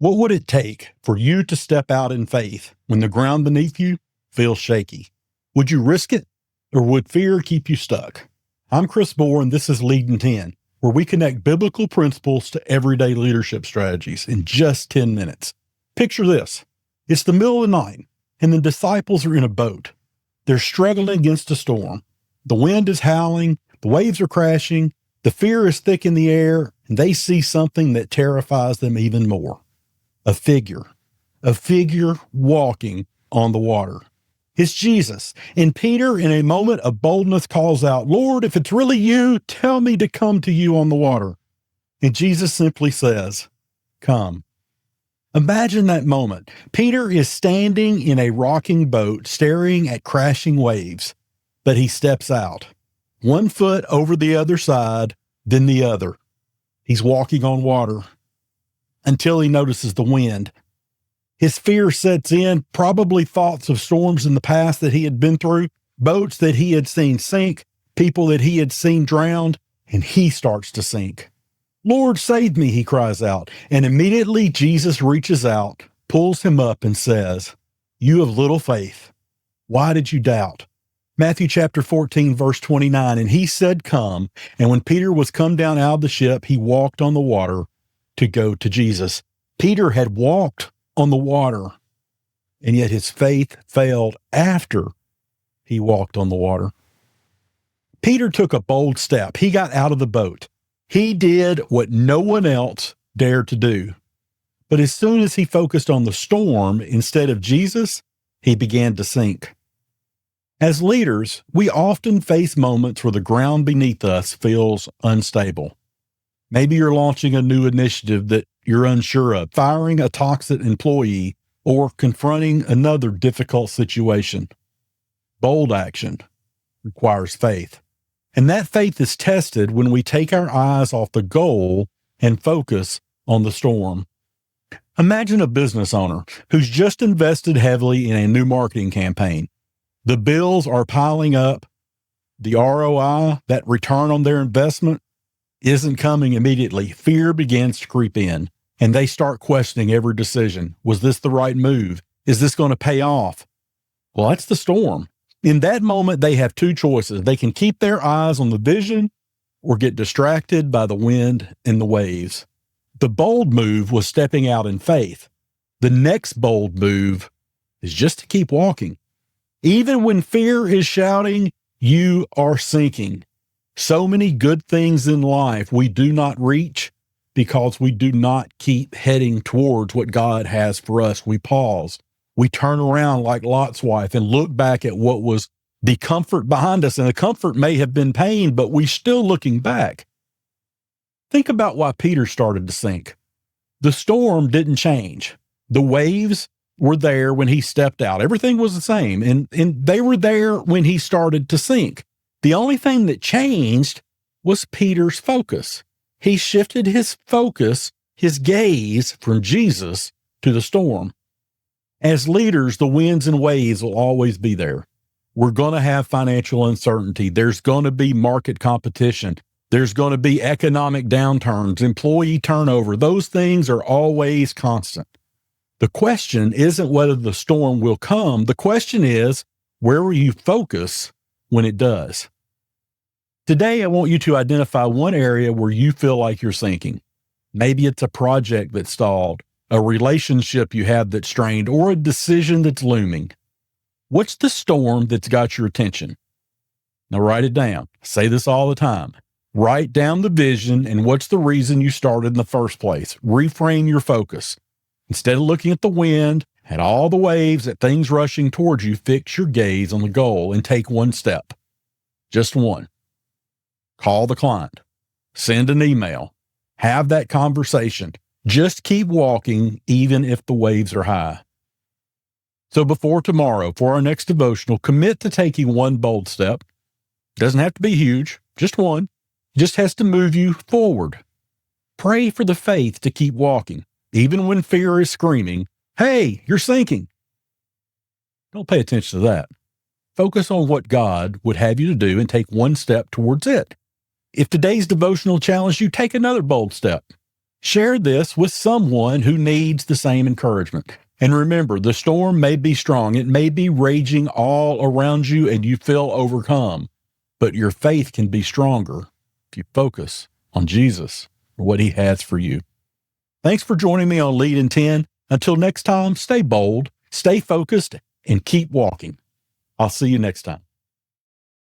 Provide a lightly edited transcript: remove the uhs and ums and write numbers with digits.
What would it take for you to step out in faith when the ground beneath you feels shaky? Would you risk it, or would fear keep you stuck? I'm Chris Bohr, and this is Leading 10, where we connect biblical principles to everyday leadership strategies in just 10 minutes. Picture this. It's the middle of the night, and the disciples are in a boat. They're struggling against a storm. The wind is howling, the waves are crashing, the fear is thick in the air, and they see something that terrifies them even more. A figure walking on the water. It's Jesus. And Peter, in a moment of boldness, calls out, "Lord, if it's really you, tell me to come to you on the water." And Jesus simply says, "Come." Imagine that moment. Peter is standing in a rocking boat, staring at crashing waves, but he steps out. One foot over the other side, then the other. He's walking on water until he notices the wind. His fear sets in, probably thoughts of storms in the past that he had been through, boats that he had seen sink, people that he had seen drowned, and he starts to sink. "Lord, save me," he cries out. And immediately Jesus reaches out, pulls him up, and says, "You have little faith. Why did you doubt?" Matthew chapter 14, verse 29, "And he said, 'Come.' And when Peter was come down out of the ship, he walked on the water to go to Jesus." Peter had walked on the water, and yet his faith failed after he walked on the water. Peter took a bold step. He got out of the boat. He did what no one else dared to do. But as soon as he focused on the storm instead of Jesus, he began to sink. As leaders, we often face moments where the ground beneath us feels unstable. Maybe you're launching a new initiative that you're unsure of, firing a toxic employee, or confronting another difficult situation. Bold action requires faith. And that faith is tested when we take our eyes off the goal and focus on the storm. Imagine a business owner who's just invested heavily in a new marketing campaign. The bills are piling up. The ROI, that return on their investment, isn't coming immediately. Fear begins to creep in, and they start questioning every decision. Was this the right move? Is this going to pay off? Well, that's the storm. In that moment, they have two choices. They can keep their eyes on the vision or get distracted by the wind and the waves. The bold move was stepping out in faith. The next bold move is just to keep walking. Even when fear is shouting, you are sinking. So many good things in life we do not reach because we do not keep heading towards what God has for us. We pause. We turn around like Lot's wife and look back at what was the comfort behind us. And the comfort may have been pain, but we're still looking back. Think about why Peter started to sink. The storm didn't change. The waves were there when he stepped out. Everything was the same, and they were there when he started to sink. The only thing that changed was Peter's focus. He shifted his focus, his gaze from Jesus to the storm. As leaders, the winds and waves will always be there. We're going to have financial uncertainty. There's going to be market competition. There's going to be economic downturns, employee turnover. Those things are always constant. The question isn't whether the storm will come. The question is, where will you focus when it does? Today, I want you to identify one area where you feel like you're sinking. Maybe it's a project that's stalled, a relationship you have that's strained, or a decision that's looming. What's the storm that's got your attention? Now write it down. I say this all the time. Write down the vision and what's the reason you started in the first place. Reframe your focus. Instead of looking at the wind, at all the waves, at things rushing towards you, fix your gaze on the goal and take one step. Just one. Call the client. Send an email. Have that conversation. Just keep walking even if the waves are high. So before tomorrow, for our next devotional, commit to taking one bold step. It doesn't have to be huge, just one. It just has to move you forward. Pray for the faith to keep walking. Even when fear is screaming, "Hey, you're sinking." Don't pay attention to that. Focus on what God would have you to do and take one step towards it. If today's devotional challenged you, take another bold step. Share this with someone who needs the same encouragement. And remember, the storm may be strong. It may be raging all around you and you feel overcome, but your faith can be stronger if you focus on Jesus or what he has for you. Thanks for joining me on Lead in 10. Until next time, stay bold, stay focused, and keep walking. I'll see you next time.